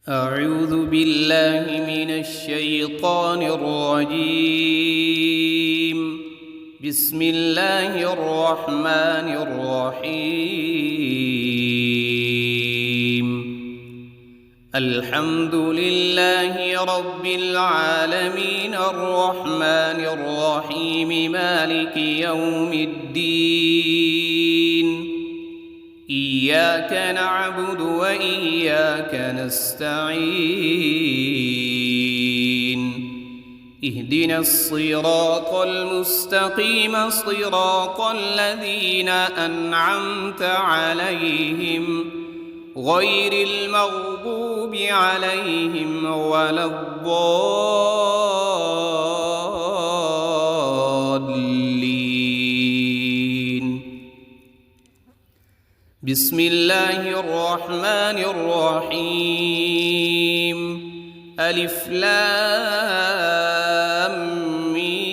أعوذ بالله من الشيطان الرجيم. بسم الله الرحمن الرحيم. الحمد لله رب العالمين الرحمن الرحيم مالك يوم الدين. إياك نعبد وإياك نستعين. اهدنا الصراط المستقيم صراط الذين أنعمت عليهم غير المغضوب عليهم ولا الضالين. بسم الله الرحمن الرحيم. ألف لام ميم.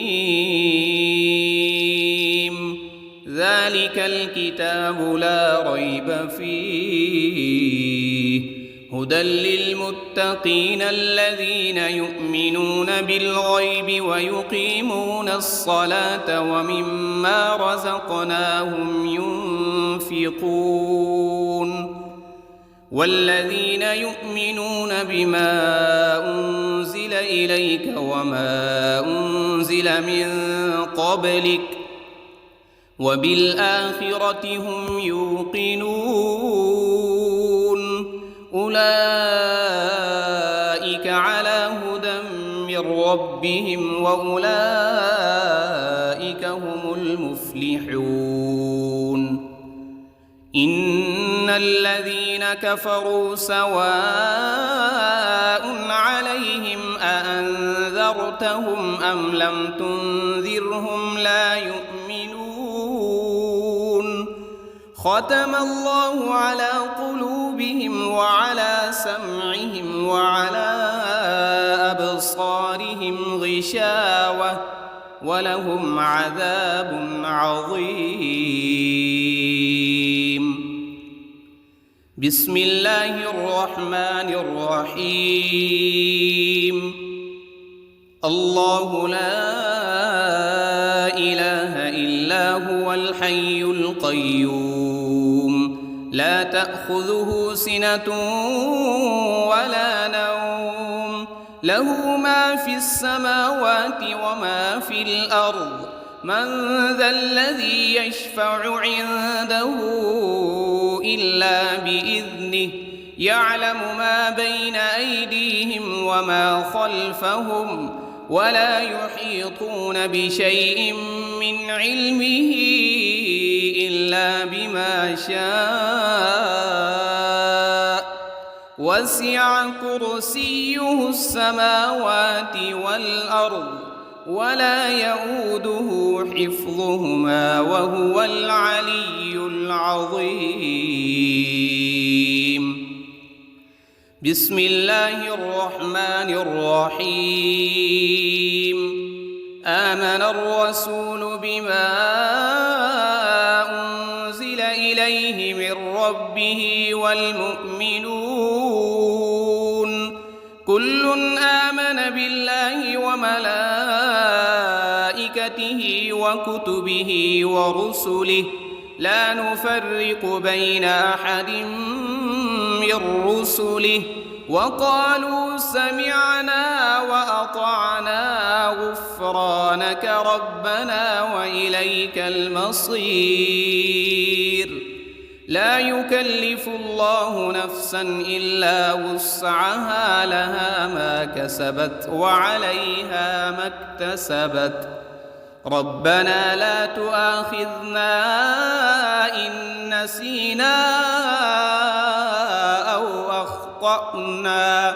ذلك الكتاب لا ريب فيه هدى للمتقين الذين يؤمنون بالغيب ويقيمون الصلاة ومما رزقناهم ينفقون. والذين يؤمنون بما أنزل إليك وما أنزل من قبلك وبالآخرة هم يوقنون. أولئك على هدى من ربهم وأولئك هم المفلحون. إن الذين كفروا سواء عليهم أأنذرتهم أم لم تنذرهم لا يؤمنون. ختم الله على قلوبهم وعلى سمعهم وعلى أبصارهم غشاوة ولهم عذاب عظيم. بسم الله الرحمن الرحيم. الله لا إله إلا هو الحي القيوم لا تأخذه سنة ولا نوم له ما في السماوات وما في الأرض. من ذا الذي يشفع عنده إلا بإذنه يعلم ما بين أيديهم وما خلفهم ولا يحيطون بشيء من علمه إلا بما شاء. وسع كرسيه السماوات والأرض ولا يؤوده حفظهما وهو العلي العظيم. بسم الله الرحمن الرحيم. آمن الرسول بما أنزل إليه من ربه والمؤمنون كل آمن بالله وملائكته وكتبه ورسله لا نفرق بين أحد من رسله وقالوا سمعنا وأطعنا غفرانك ربنا وإليك المصير. لا يكلف الله نفسا إلا وسعها لها ما كسبت وعليها ما اكتسبت. ربنا لا تؤاخذنا إن نسينا أو أخطأنا.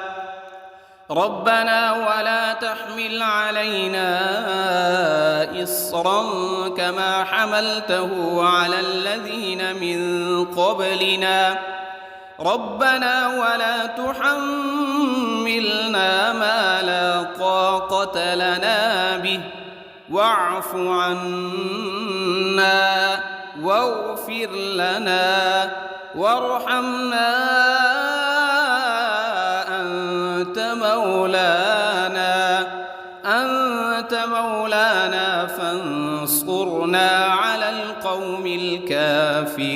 ربنا ولا تحمل علينا إصرا كما حملته على الذين من قبلنا. ربنا ولا تحملنا ما لا طاقة لنا به واعف عنا واغفر لنا وارحمنا أنت مولانا فانصرنا على القوم الكافرين.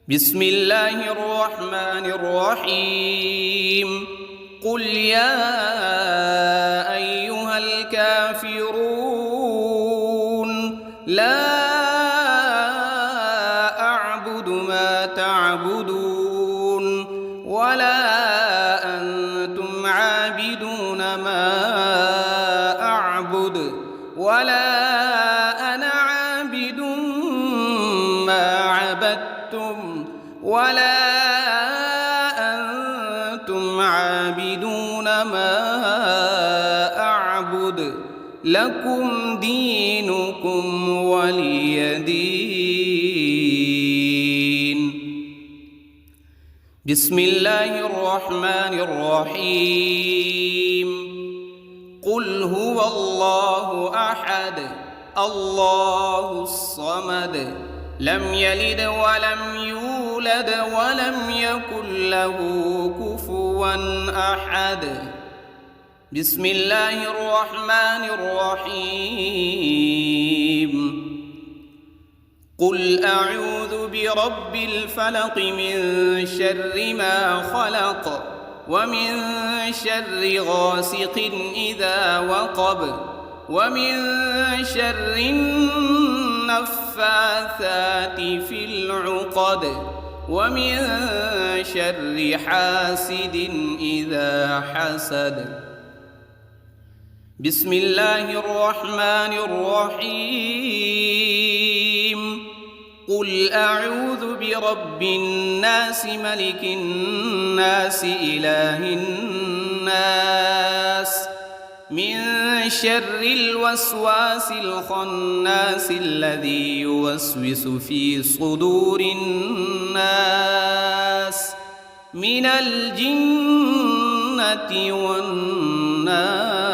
بسم الله الرحمن الرحيم. قل يا أيها الكافرون لا أعبد ما تعبدون ولا أنتم عابدون ما أعبد ولا أنا عابد ما عبدتم ولا أنتم عابدون ما أعبد لكم دينكم ولي دين. بسم الله الرحمن الرحيم. قل هو الله أحد الله الصمد لم يلد ولم يولد ولم يكن له كفوا أحد. بسم الله الرحمن الرحيم. قل أعوذ برب الفلق من شر ما خلق ومن شر غاسق إذا وقب ومن شر النفاثات في العقد ومن شر حاسد إذا حسد. بسم الله الرحمن الرحيم. قل أعوذ برب الناس ملك الناس إله الناس من شر الوسواس الخناس الذي يوسوس في صدور الناس من الجنة والناس.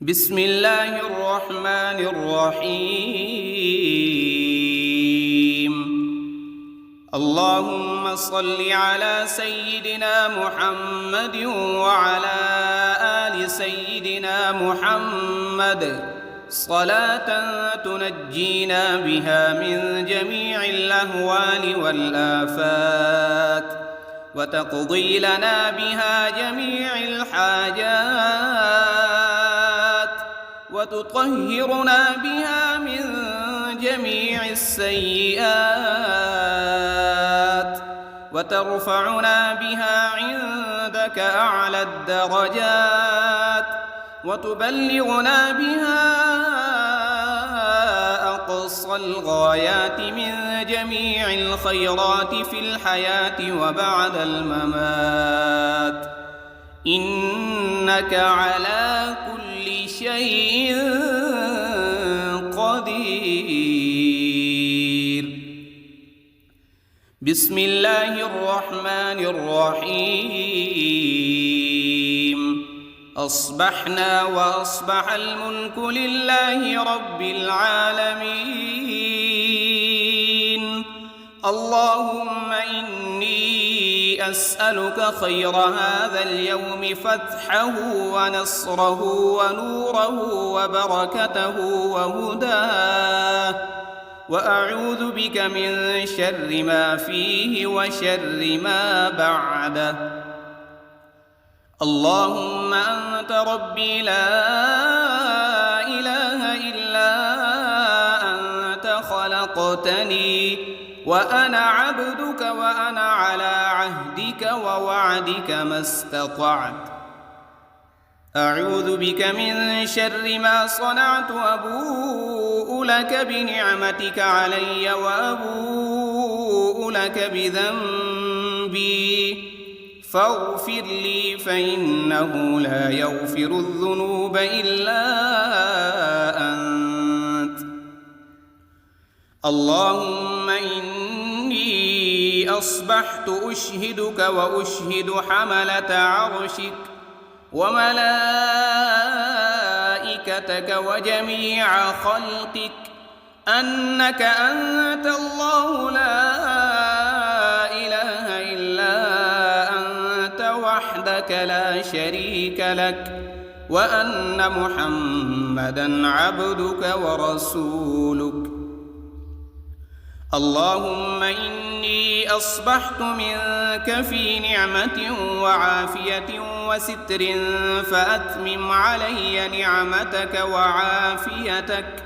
بسم الله الرحمن الرحيم. اللهم صل على سيدنا محمد وعلى آل سيدنا محمد صلاة تنجينا بها من جميع الأهوال والآفات وتقضي لنا بها جميع الحاجات وتطهرنا بها من جميع السيئات وترفعنا بها عندك أعلى الدرجات وتبلغنا بها أقصى الغايات من جميع الخيرات في الحياة وبعد الممات إنك على كل شيء قدير. بسم الله الرحمن الرحيم. أصبحنا وأصبح الملك لله رب العالمين. اللهم إني أسألك خير هذا اليوم فتحه ونصره ونوره وبركته وهداه وأعوذ بك من شر ما فيه وشر ما بعده. اللهم أنت ربي لا إله إلا أنت خلقتني وأنا عبدك وأنا على عهدك ووعدك ما استطعت. أعوذ بك من شر ما صنعت وأبوء لك بنعمتك علي وأبوء لك بذنبي فاغفر لي فإنه لا يغفر الذنوب إلا أنت. اللهم إني أصبحت أشهدك وأشهد حملة عرشك وملائكتك وجميع خلقك أنك أنت الله لا وحدك لا شريك لك وأن محمدًا عبدك ورسولك. اللهم إني أصبحت منك في نعمة وعافية وستر، فأتمم علي نعمتك وعافيتك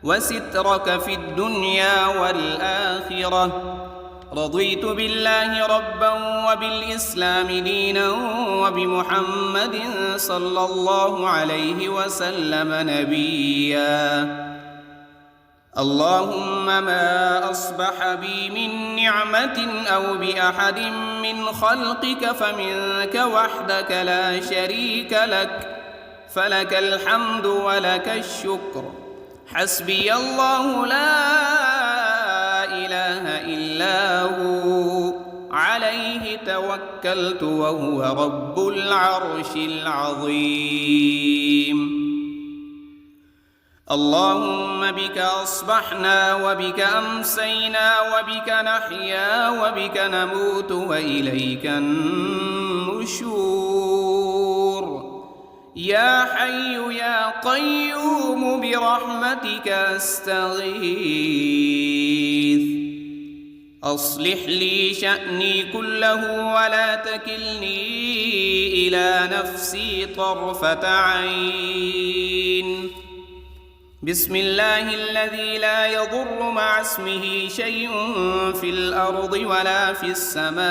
وسترك في الدنيا والآخرة. رضيت بالله ربا وبالإسلام دينا وبمحمد صلى الله عليه وسلم نبيا. اللهم ما أصبح بي من نعمة أو بأحد من خلقك فمنك وحدك لا شريك لك، فلك الحمد ولك الشكر. حسبي الله لا إله إلا هو، عليه توكلت وهو رب العرش العظيم. اللهم بك أصبحنا وبك أمسينا وبك نحيا وبك نموت وإليك النشور. يا حي يا قيوم برحمتك أستغيث. أصلح لي شأني كله ولا تكلني إلى نفسي طرفة عين. بسم الله الذي لا يضر مع اسمه شيء في الأرض ولا في السماء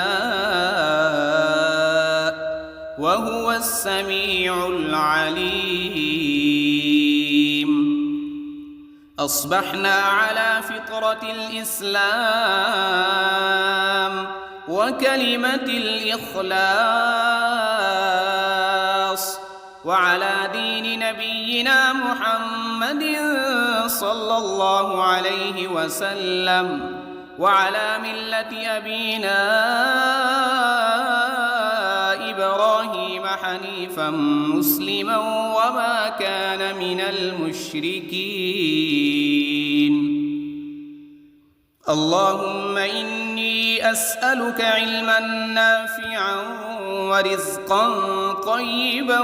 وهو السميع العليم. أصبحنا على فطرة الإسلام وكلمة الإخلاص وعلى دين نبينا محمد صلى الله عليه وسلم وعلى ملة أبينا إبراهيم حنيفا مسلما وما كان من المشركين. اللهم إني أسألك علما نافعا ورزقا طيبا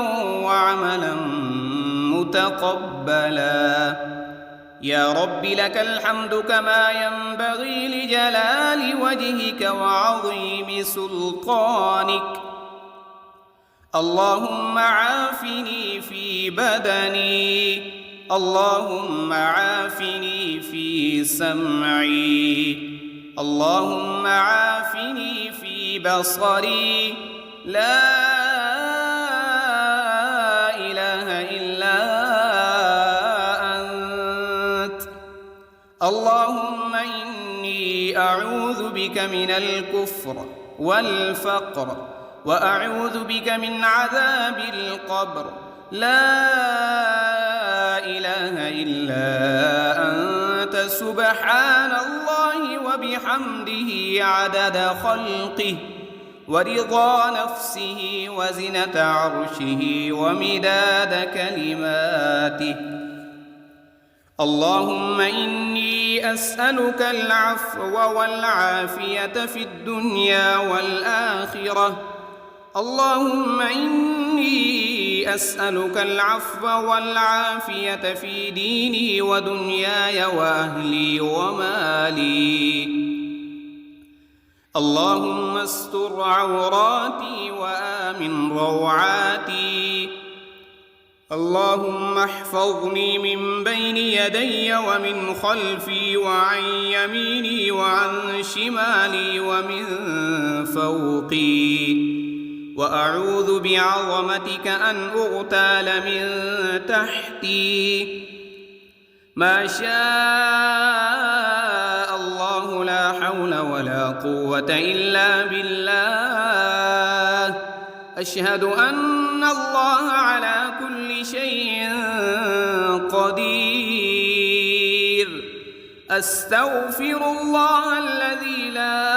وعملا متقبلا. يا رب لك الحمد كما ينبغي لجلال وجهك وعظيم سلطانك. اللهم عافني في بدني، اللهم عافني في سمعي، اللهم عافني في بصري. لا إله إلا أنت. اللهم إني أعوذ بك من الكفر والفقر وأعوذ بك من عذاب القبر. لا إله إلا أنت سبحان الله وبحمده عدد خلقه ورضا نفسه وزنة عرشه ومداد كلماته. اللهم إني أسألك العفو والعافية في الدنيا والآخرة. اللهم إني أسألك العفو والعافية في ديني ودنياي وأهلي ومالي. اللهم استر عوراتي وآمن روعاتي. اللهم احفظني من بين يدي ومن خلفي وعن يميني وعن شمالي ومن فوقي. وأعوذ بعظمتك أن أغتال من تحتي. ما شاء الله لا حول ولا قوة إلا بالله. أشهد أن الله على كل شيء قدير. أستغفر الله الذي لا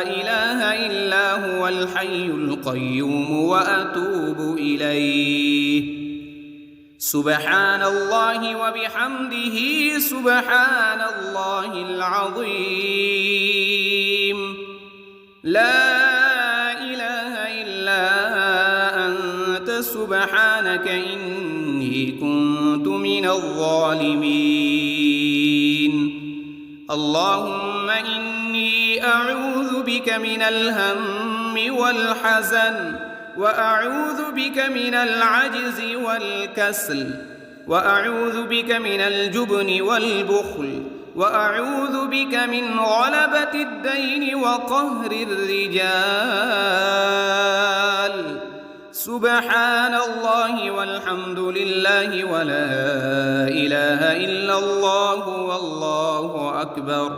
إله إلا هو الحي القيوم وأتوب إليه. سبحان الله وبحمده سبحان الله العظيم. لا إله إلا سبحانك إني كنت من الظالمين. اللهم إني أعوذ بك من الهم والحزن، وأعوذ بك من العجز والكسل، وأعوذ بك من الجبن والبخل، وأعوذ بك من غلبة الدين وقهر الرجال. سبحان الله والحمد لله ولا إله إلا الله والله أكبر،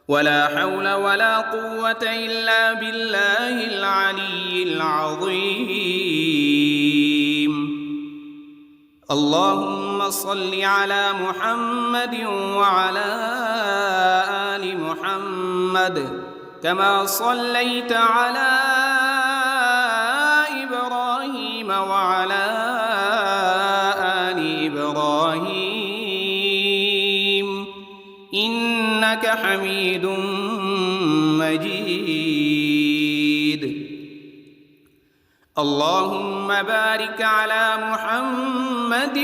ولا حول ولا قوة إلا بالله العلي العظيم. اللهم صل على محمد وعلى آل محمد كما صليت على إبراهيم وعلى آل إبراهيم إنك حميد مجيد. اللهم بارك على محمد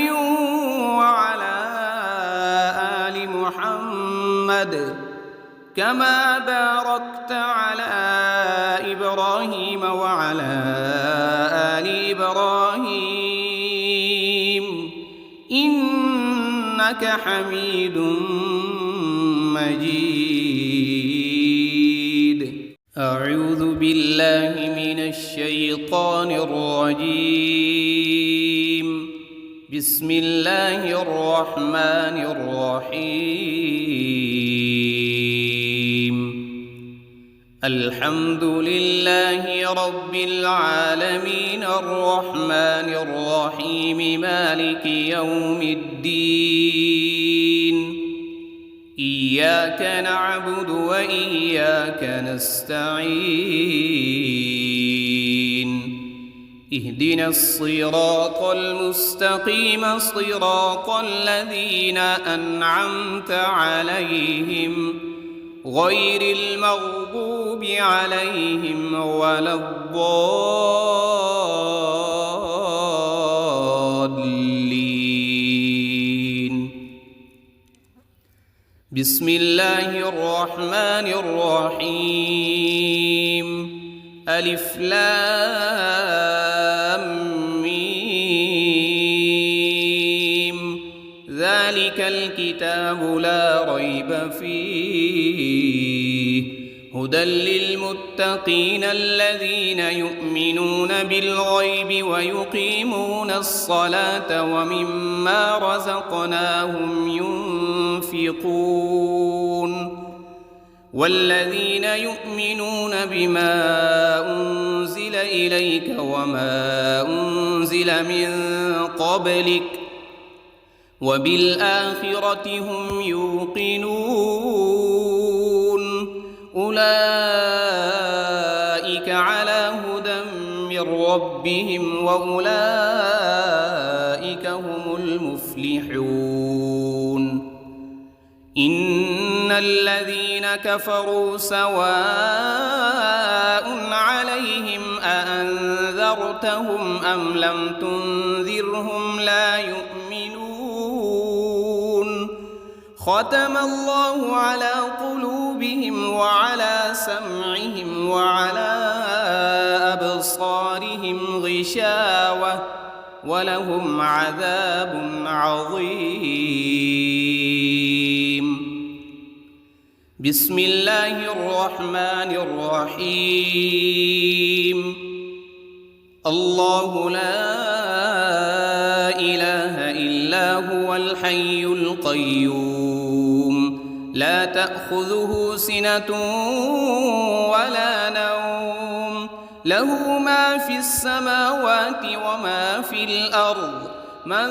وعلى آل محمد كما باركت على إبراهيم وعلى آل إبراهيم إنك حميد مجيد. أعوذ بالله من الشيطان الرجيم. بسم الله الرحمن الرحيم. الحمد لله رب العالمين الرحمن الرحيم مالك يوم الدين. إياك نعبد وإياك نستعين. اهدنا الصراط المستقيم صراط الذين أنعمت عليهم غير المغضوب عليهم ولا الضالين. بسم الله الرحمن الرحيم. ألف لام ميم. ذلك الكتاب لا ريب فيه هدى للمتقين الذين يؤمنون بالغيب ويقيمون الصلاة ومما رزقناهم ينفقون. والذين يؤمنون بما أنزل إليك وما أنزل من قبلك وبالآخرة هم يوقنون. أولئك على هدى من ربهم وأولئك هم المفلحون. إن الذين كفروا سواء عليهم أأنذرتهم أم لم تنذرهم لا يؤمنون. ختم الله على قلوبهم وعلى سمعهم وعلى أبصارهم غشاوة ولهم عذاب عظيم. بسم الله الرحمن الرحيم. الله لا إله إلا هو الحي القيوم لا تأخذه سنة ولا نوم له ما في السماوات وما في الأرض. من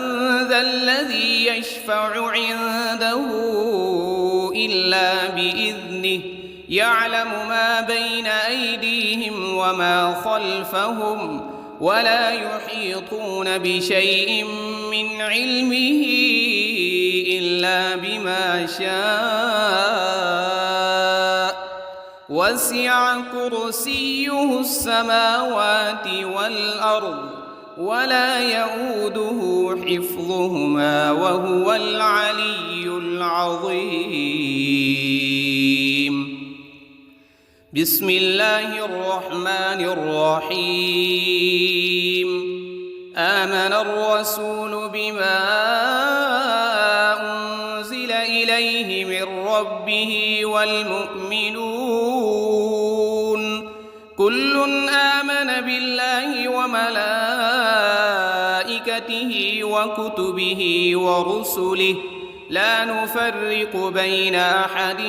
ذا الذي يشفع عنده إلا بإذنه يعلم ما بين أيديهم وما خلفهم ولا يحيطون بشيء من علمه إلا بما شاء. وسع كرسيه السماوات والأرض ولا يؤوده حفظهما وهو العلي العظيم. بسم الله الرحمن الرحيم. آمن الرسول بما أنزل إليه من ربه والمؤمنون كل آمن بالله وملائكته وكتبه ورسله لا نفرق بين أحد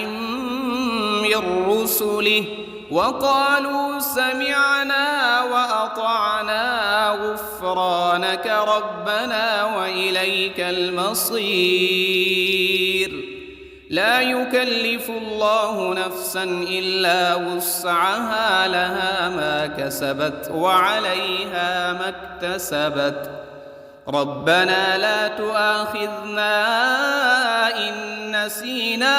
من رسله وقالوا سمعنا وأطعنا غفرانك ربنا وإليك المصير. لا يكلف الله نفسا إلا وسعها لها ما كسبت وعليها ما اكتسبت. ربنا لا تؤاخذنا إن نسينا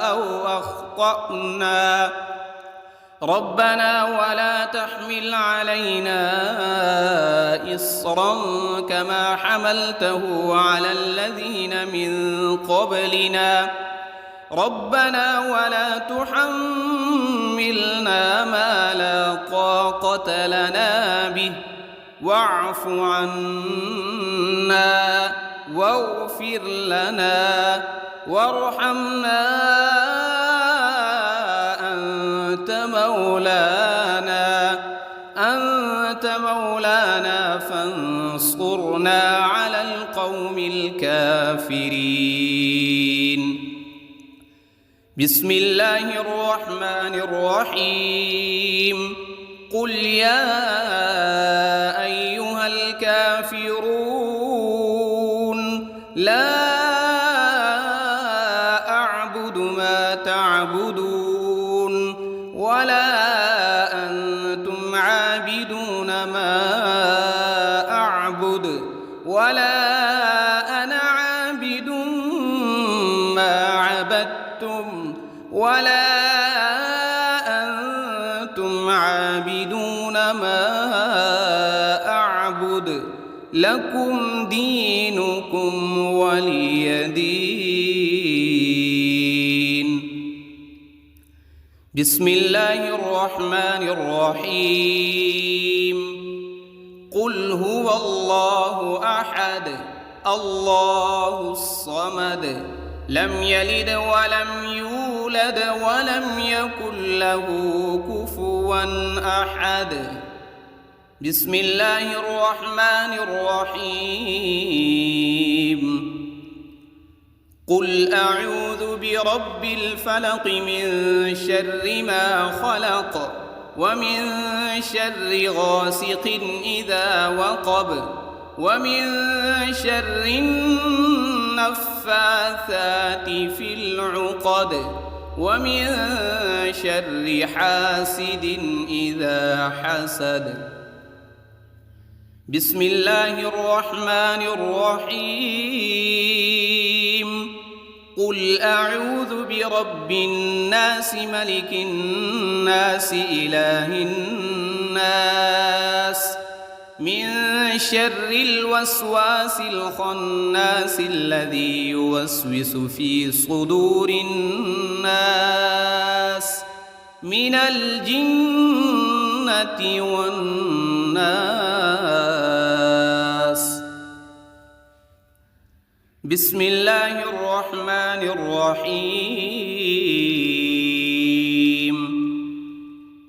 أو أخطأنا ربنا ولا تحمل علينا إصرا كما حملته على الذين من قبلنا ربنا ولا تحملنا ما لا طاقة لنا به واعف عنا واغفر لنا وارحمنا أنت مولانا فانصرنا على القوم الكافرين. بسم الله الرحمن الرحيم. قل يا أيها الكافرون لا أعبد ما تعبدون ولا أنتم عابدون ما أعبد ولا أنا عابد ما عبدتم ولا أنتم عابدون ما أعبد لكم دينكم ولي دين. بسم الله الرحمن الرحيم. قل هو الله أحد الله الصمد لم يلد ولم يولد ولم يكن له كفوا أحد. بسم الله الرحمن الرحيم. قل أعوذ برب الفلق من شر ما خلق ومن شر غاسق إذا وقب ومن شر النفاثات في العقد ومن شر حاسد إذا حسد. بسم الله الرحمن الرحيم. قل أعوذ برب الناس ملك الناس إله الناس من شر الوسواس الخناس الذي يوسوس في صدور الناس من الجنة والناس. بسم الله الرحمن الرحيم.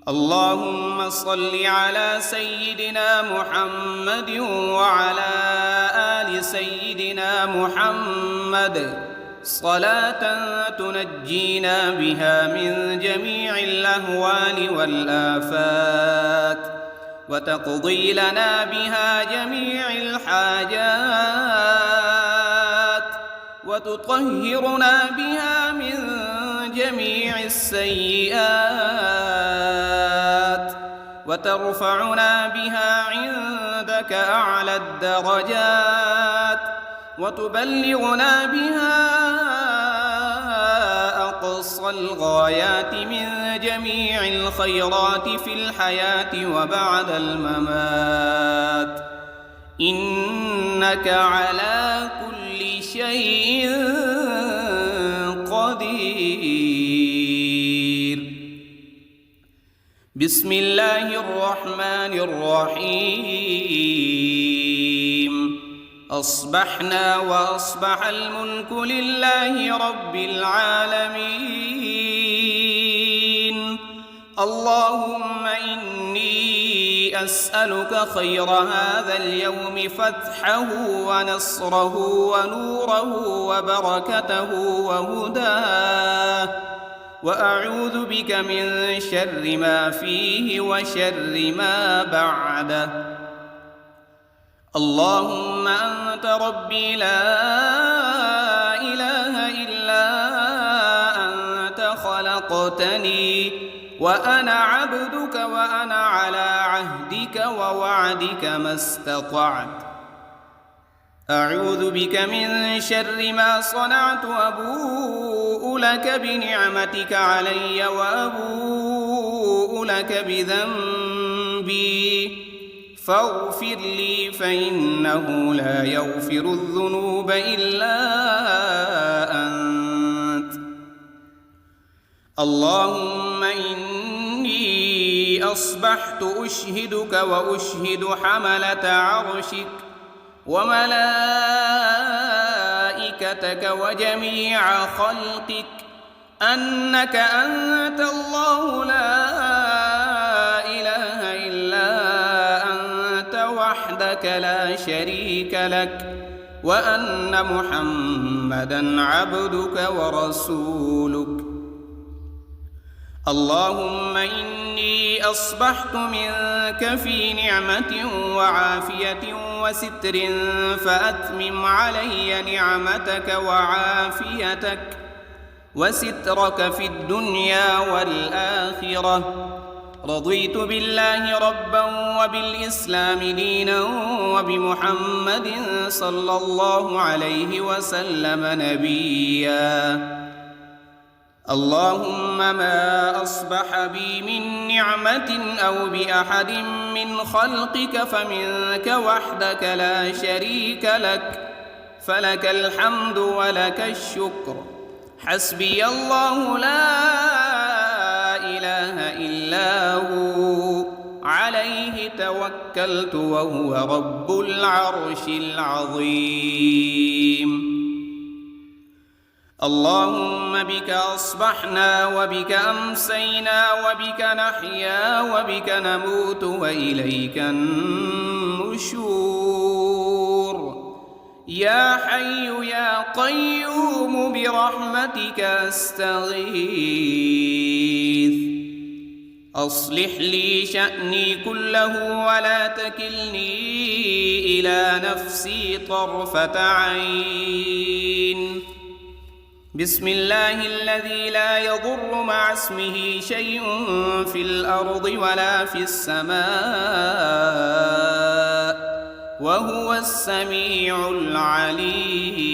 اللهم صل على سيدنا محمد وعلى آل سيدنا محمد صلاة تنجينا بها من جميع الأهوال والآفات وتقضي لنا بها جميع الحاجات وتطهرنا بها من جميع السيئات وترفعنا بها عندك أعلى الدرجات وتبلغنا بها أقصى أقصى الغايات من جميع الخيرات في الحياة وبعد الممات، إنك على كل شيء قدير. بسم الله الرحمن الرحيم. أصبحنا وأصبح الملك لله رب العالمين. اللهم إني أسألك خير هذا اليوم، فتحه ونصره ونوره وبركته وهداه، وأعوذ بك من شر ما فيه وشر ما بعده. اللهم أنت ربي لا إله إلا أنت، خلقتني وأنا عبدك وأنا على عهدك ووعدك ما استطعت. أعوذ بك من شر ما صنعت، أبوء لك بنعمتك علي وأبوء لك بذنبي، فاغفر لي فإنه لا يغفر الذنوب إلا أنت. اللهم إني أصبحت أشهدك وأشهد حملة عرشك وملائكتك وجميع خلقك أنك أنت الله لا إله إلا أنت وحدك لا شريك لك، وأن محمدًا عبدك ورسولك. اللهم إني أصبحت منك في نعمة وعافية وستر، فأتمم علي نعمتك وعافيتك وسترك في الدنيا والآخرة. رضيت بالله ربا وبالإسلام دينا وبمحمد صلى الله عليه وسلم نبيا. اللهم ما أصبح بي من نعمة أو بأحد من خلقك فمنك وحدك لا شريك لك، فلك الحمد ولك الشكر. حسبي الله لا إله إلا هو، عليه توكلت وهو رب العرش العظيم. اللهم بك أصبحنا وبك أمسينا وبك نحيا وبك نموت وإليك النشور. يا حي يا قيوم برحمتك أستغيث. أصلح لي شأني كله ولا تكلني إلى نفسي طرفة عين. بسم الله الذي لا يضر مع اسمه شيء في الأرض ولا في السماء، وهو السميع العليم.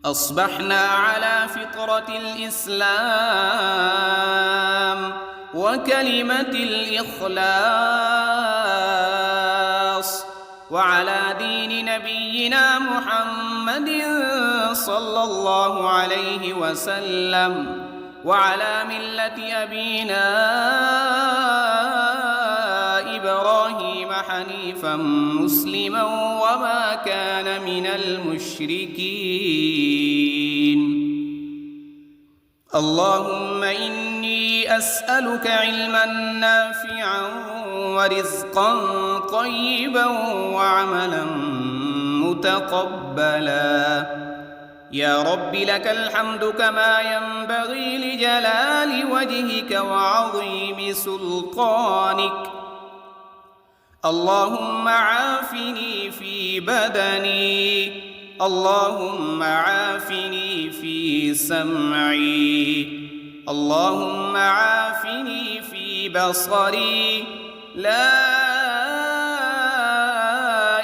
أصبحنا على فطرة الإسلام وكلمة الإخلاص، وعلى دين نبينا محمد صلى الله عليه وسلم، وعلى ملة أبينا إبراهيم حنيفا مسلما وما كان من المشركين. اللهم إني أسألك علما نافعا ورزقا طيبا وعملا متقبلا. يا رب لك الحمد كما ينبغي لجلال وجهك وعظيم سلطانك. اللهم عافني في بدني، اللهم عافني في سمعي، اللهم عافني في بصري. لا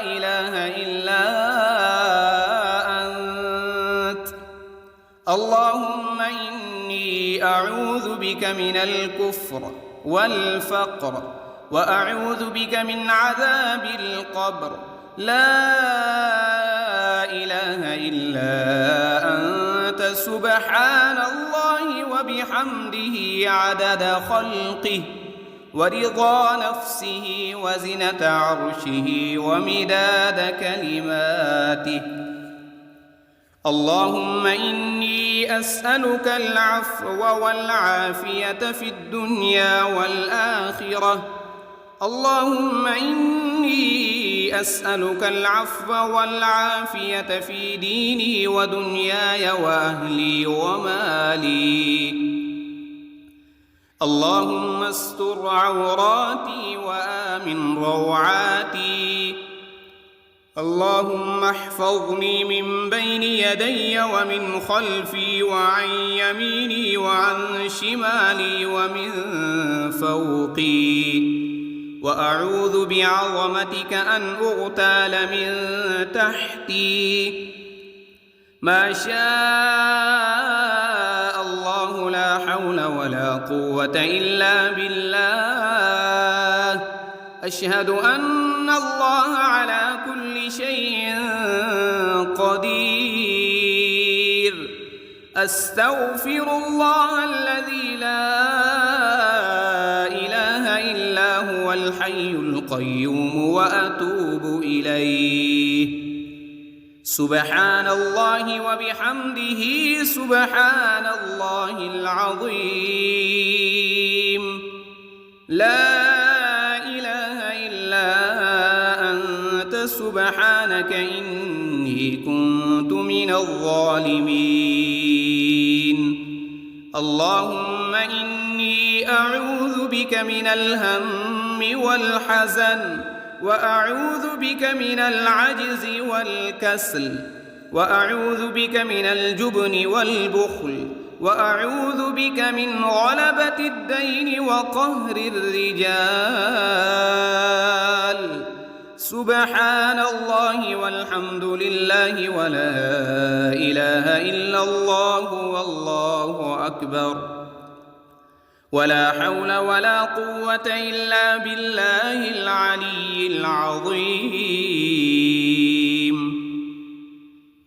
إله إلا أنت. اللهم إني أعوذ بك من الكفر والفقر وأعوذ بك من عذاب القبر. لا إله إلا أنت سبحان الله وبحمده عدد خلقه ورضا نفسه وزنة عرشه ومداد كلماته. اللهم إني أسألك العفو والعافية في الدنيا والآخرة. اللهم إني أسألك العفو والعافية في ديني ودنياي وأهلي ومالي. اللهم استر عوراتي وآمن روعاتي. اللهم احفظني من بين يدي ومن خلفي وعن يميني وعن شمالي ومن فوقي. وأعوذ بعظمتك أن أغتال من تحتي. ما شاء الله لا حول ولا قوة إلا بالله. أشهد أن الله على كل شيء قدير. أستغفر الله الذي لا إله إلا هو الحي القيوم وأتوب إليه. سبحان الله وبحمده سبحان الله العظيم. لا إله إلا أنت سبحانك إني كنت من الظالمين. اللهم إني أعوذ بك من الهم والحزن وأعوذ بك من العجز والكسل وأعوذ بك من الجبن والبخل وأعوذ بك من غلبة الدين وقهر الرجال. سبحان الله والحمد لله ولا إله إلا الله والله أكبر. ولا حول ولا قوة إلا بالله العلي العظيم.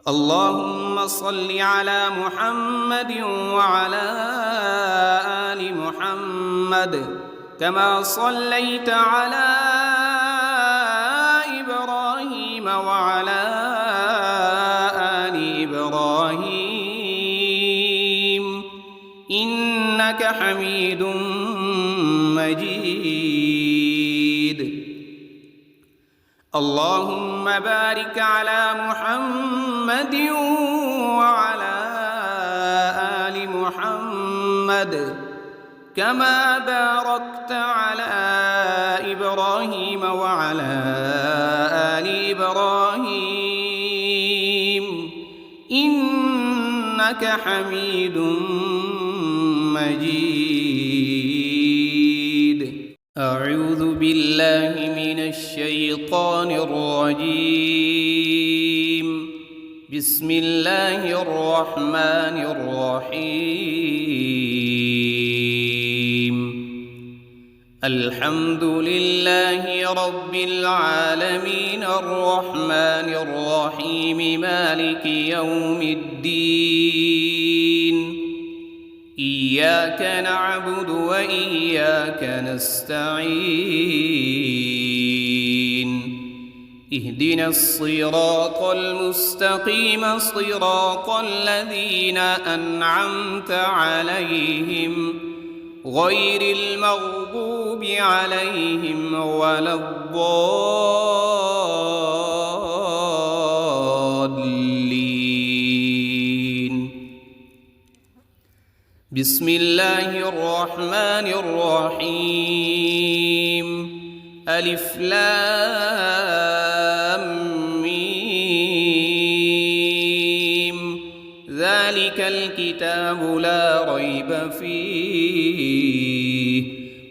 اللهم صل على محمد وعلى آل محمد كما صليت على إبراهيم وعلى آل إبراهيم إنك حميد مجيد. اللهم بارك على محمد وعلى آل محمد كما باركت على إبراهيم وعلى آل إبراهيم إنك حميد مجيد. أعوذ بالله من الشيطان الرجيم. بسم الله الرحمن الرحيم. الحمد لله رب العالمين الرحمن الرحيم مالك يوم الدين. إياك نعبد وإياك نستعين. اهدنا الصراط المستقيم صراط الذين أنعمت عليهم غير المغضوب عليهم ولا الضالين. بسم الله الرحمن الرحيم. ألف لام ميم. ذلك الكتاب لا ريب فيه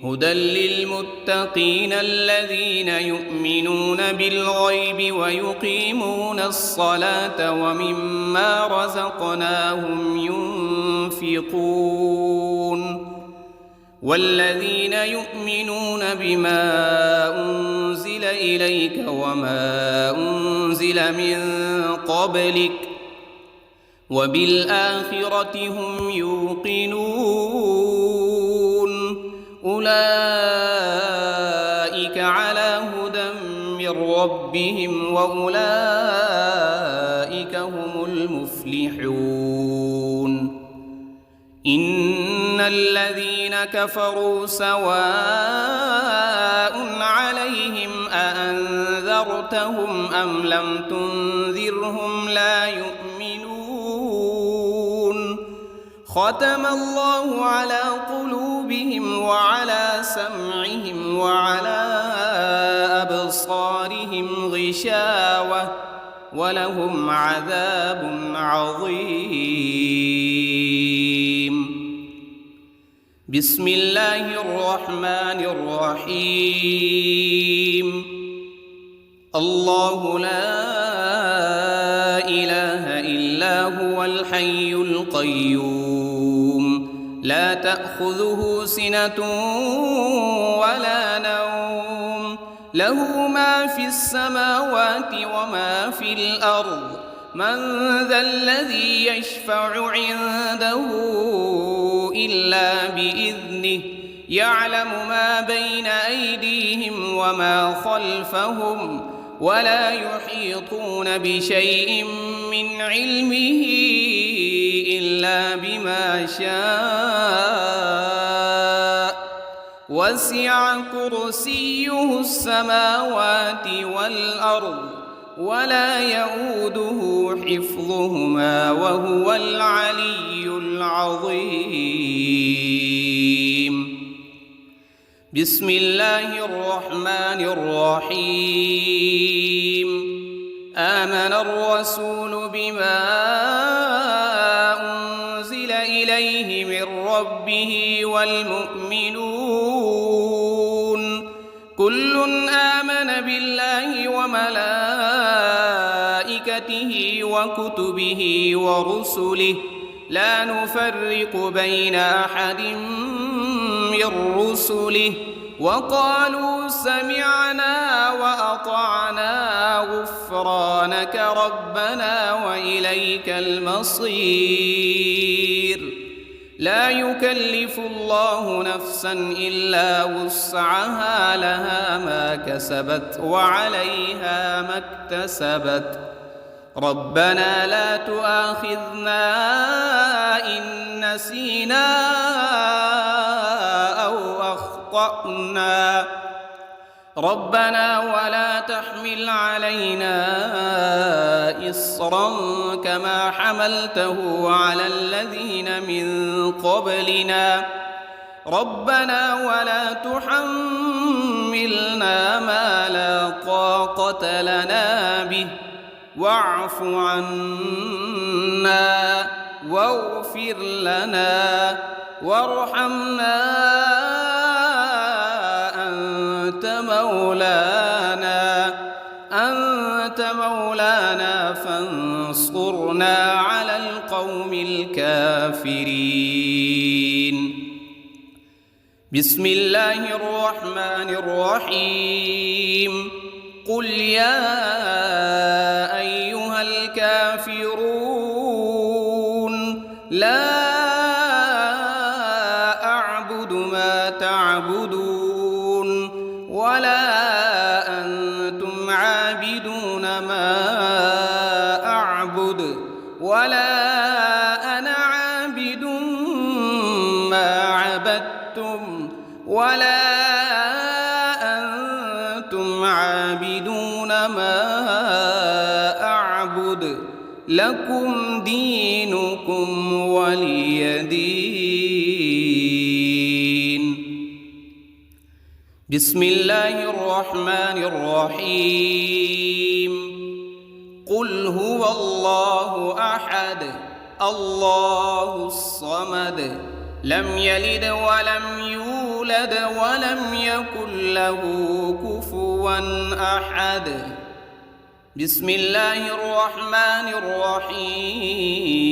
هدى للمتقين الذين يؤمنون بالغيب ويقيمون الصلاة ومما رزقناهم ينفقون والذين يؤمنون بما أنزل إليك وما أنزل من قبلك وبالآخرة هم يوقنون أولئك على هدى من ربهم وأولئك هم المفلحون إن الذين كفروا سواء عليهم أأنذرتهم أم لم تنذرهم لا يؤمنون ختم الله على قلوبهم وعلى سمعهم وعلى أبصارهم غشاوة ولهم عذاب عظيم بسم الله الرحمن الرحيم الله لا إله إلا هو الحي القيوم لا تأخذه سنة ولا نوم له ما في السماوات وما في الأرض من ذا الذي يشفع عنده إلا بإذنه يعلم ما بين أيديهم وما خلفهم ولا يحيطون بشيء من علمه إلا بما شاء وسع كرسيه السماوات والأرض ولا يؤوده حفظهما وهو العلي العظيم بسم الله الرحمن الرحيم آمن الرسول بما أنزل إليه من ربه والمؤمنون كل آمن بالله وملائكته وكتبه ورسله لا نفرق بين أحد من رسله وقالوا سمعنا وأطعنا غفرانك ربنا وإليك المصير لا يكلف الله نفسا إلا وسعها لها ما كسبت وعليها ما اكتسبت ربنا لا تؤاخذنا إن نسينا أو أخطأنا ربنا ولا تحمل علينا إصرا كما حملته على الذين من قبلنا ربنا ولا تحملنا ما لا طاقة لنا به واعف عنا واغفر لنا وارحمنا أنت مولانا فانصرنا على القوم الكافرين بسم الله الرحمن الرحيم قل يا أيها الكافرون لا أعبد ما تعبدون ولا أنتم عابدون ما أعبد ولا أنا عابد ما عبدتم ولا أنتم عابدون ما أعبد لكم دينكم ولي دين بسم الله الرحمن الرحيم قل هو الله أحد الله الصمد لم يلد ولم يولد ولم يكن له كفوا أحد. بسم الله الرحمن الرحيم.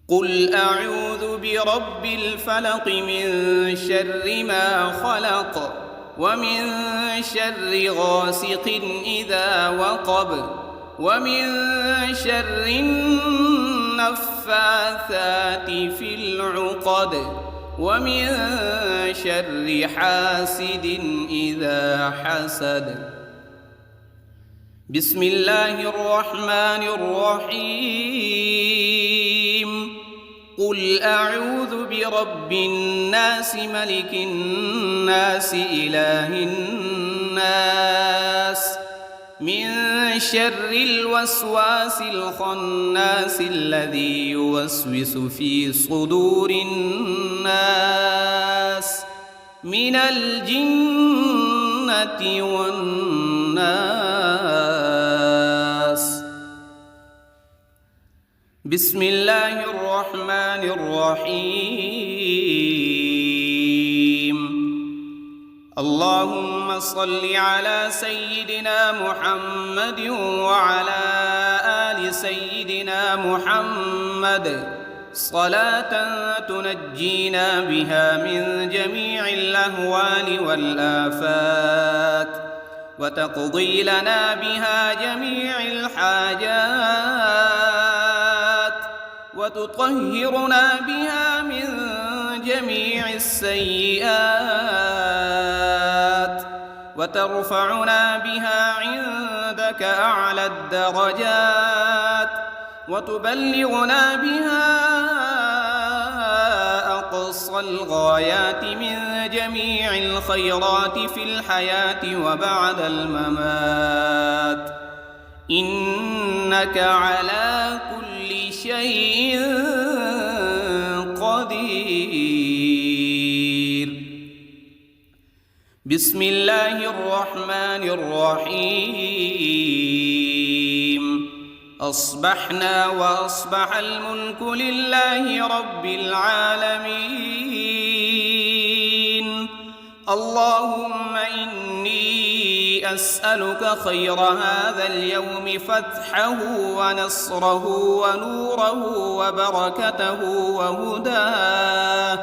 قل أعوذ برب الفلق من شر ما خلق ومن شر غاسق إذا وقب ومن شر النفاثات في العقد ومن شر حاسد إذا حسد. بسم الله الرحمن الرحيم. قل أعوذ برب الناس ملك الناس إله الناس من شر الوسواس الخناس الذي يوسوس في صدور الناس من الجنة والناس. بسم الله الرحمن الرحيم. اللهم صل على سيدنا محمد وعلى آل سيدنا محمد صلاة تنجينا بها من جميع الأهوال والآفات وتقضي لنا بها جميع الحاجات وتطهرنا بها من جميع السيئات وترفعنا بها عندك أعلى الدرجات وتبلغنا بها أقصى الغايات من جميع الخيرات في الحياة وبعد الممات، إنك على كل شيء قدير. بسم الله الرحمن الرحيم. أصبحنا وأصبح الملك لله رب العالمين. اللهم إني أسألك خير هذا اليوم فتحه ونصره ونوره وبركته وهداه،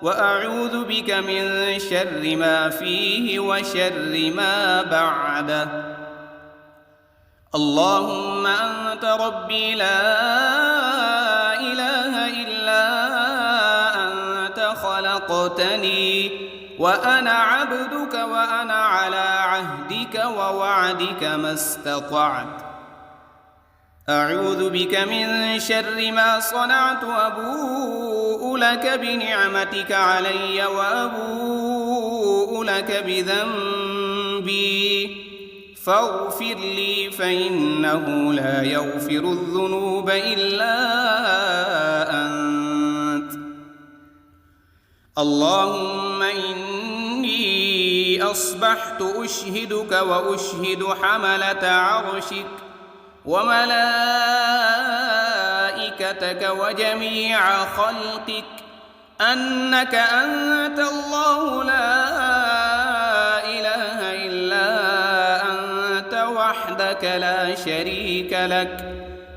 وأعوذ بك من شر ما فيه وشر ما بعده. اللهم أنت ربي لا إله إلا أنت خلقتني وأنا عبدك وأنا على عهدك ووعدك ما استطعت. أعوذ بك من شر ما صنعت وأبوء لك بنعمتك علي وأبوء لك بذنبي فاغفر لي فإنه لا يغفر الذنوب إلا أنت. اللهم إني أصبحت أشهدك وأشهد حملة عرشك وملائكتك وجميع خلقك أنك أنت الله لا إله إلا أنت وحدك لا شريك لك،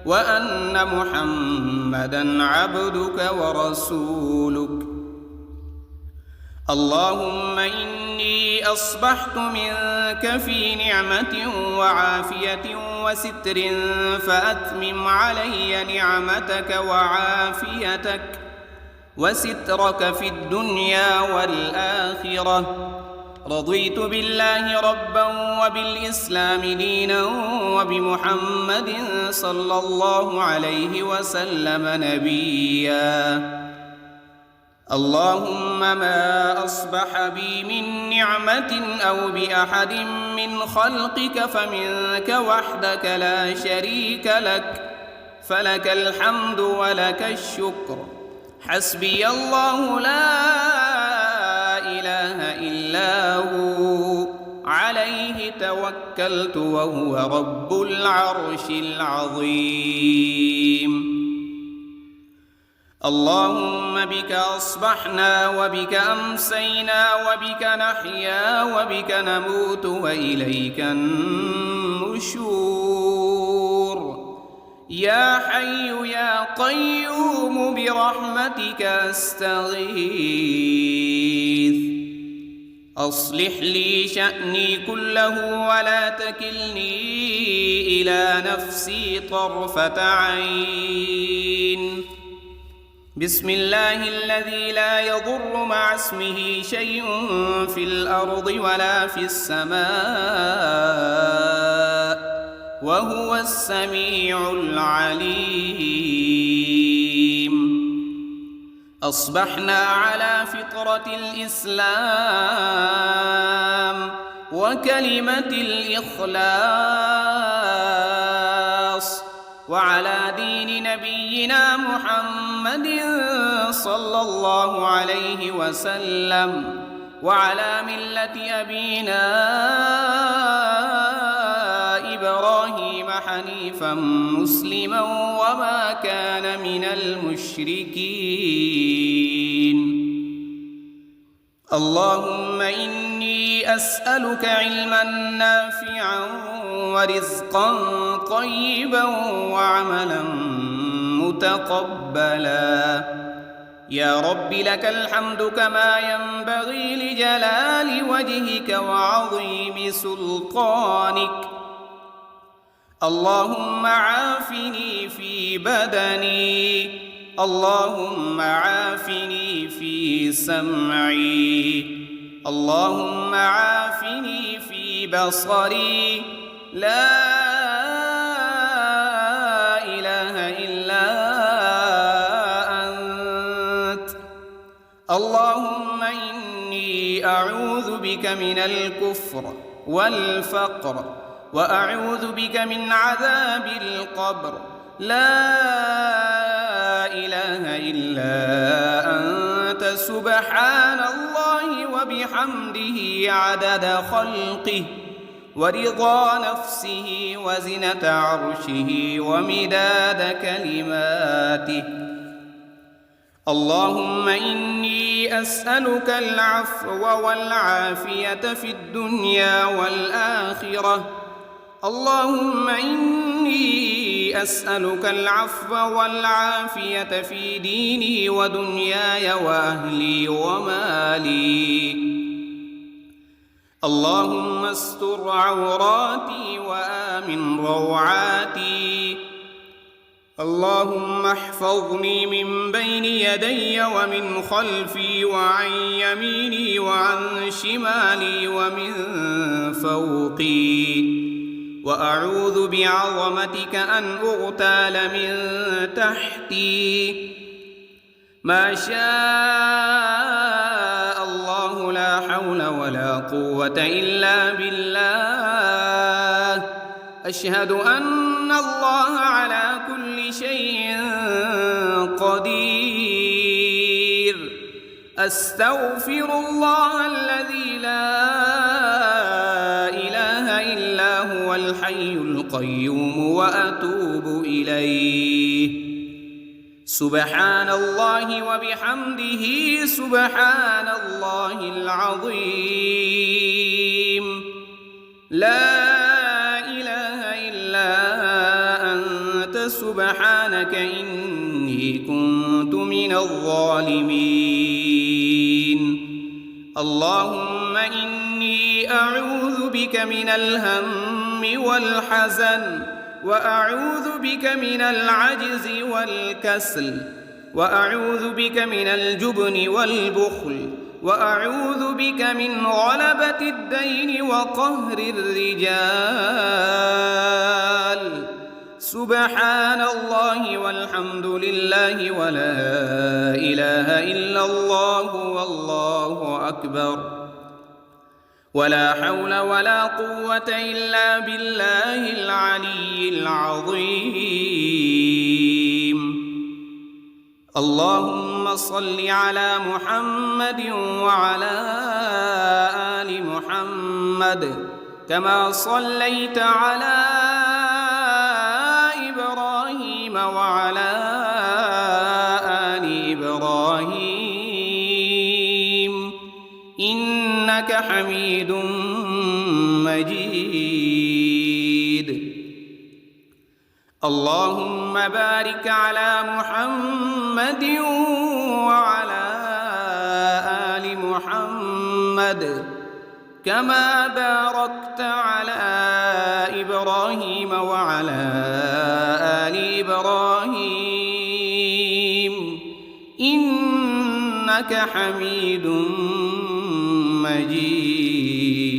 وأن محمدًا عبدك ورسولك. اللهم إني أصبحت منك في نعمة وعافية وستر فأتمم علي نعمتك وعافيتك وسترك في الدنيا والآخرة. رضيت بالله ربا وبالإسلام دينا وبمحمد صلى الله عليه وسلم نبيا. اللهم ما أصبح بي من نعمة أو بأحد من خلقك فمنك وحدك لا شريك لك، فلك الحمد ولك الشكر. حسبي الله لا إله إلا هو عليه توكلت وهو رب العرش العظيم. اللهم بك أصبحنا وبك أمسينا وبك نحيا وبك نموت وإليك النشور. يا حي يا قيوم برحمتك أستغيث. أصلح لي شأني كله ولا تكلني إلى نفسي طرفة عين. بسم الله الذي لا يضر مع اسمه شيء في الأرض ولا في السماء وهو السميع العليم. أصبحنا على فطرة الإسلام وكلمة الإخلاص وعلى دين نبينا محمد صلى الله عليه وسلم وعلى ملة أبينا إبراهيم حنيفا مسلما وما كان من المشركين. اللهم إني أسألك علما نافعا ورزقا طيبا وعملا متقبلا. يا رب لك الحمد كما ينبغي لجلال وجهك وعظيم سلطانك. اللهم عافني في بدني، اللهم عافني في سمعي، اللهم عافني في بصري. لا إله إلا أنت. اللهم إني أعوذ بك من الكفر والفقر وأعوذ بك من عذاب القبر. لا إله إلا أنت سبحان الله وبحمده عدد خلقه ورضا نفسه وزنة عرشه ومداد كلماته. اللهم إني أسألك العفو والعافية في الدنيا والآخرة. اللهم إني أسألك العفو والعافية في ديني ودنياي وأهلي ومالي. اللهم استر عوراتي وآمن روعاتي. اللهم احفظني من بين يدي ومن خلفي وعن يميني وعن شمالي ومن فوقي. وأعوذ بعظمتك أن أغتال من تحتي. ما شاء الله لا حول ولا قوة إلا بالله. أشهد أن الله على كل شيء قدير. أستغفر الله الذي لا إله إلا هو الحي القيوم وأتوب إليه. سبحان الله وبحمده سبحان الله العظيم. لا إله إلا أنت سبحانك إني كنت من الظالمين. اللهم إني أعوذ بك من الهم والحزن وأعوذ بك من العجز والكسل وأعوذ بك من الجبن والبخل وأعوذ بك من غلبة الدين وقهر الرجال. سبحان الله والحمد لله ولا إله إلا الله والله أكبر. ولا حول ولا قوة إلا بالله العلي العظيم. اللهم صل على محمد وعلى آل محمد كما صليت على إبراهيم وعلى آل حميد مجيد. اللهم بارك على محمد وعلى آل محمد كما باركت على إبراهيم وعلى آل إبراهيم إنك حميد مجيد.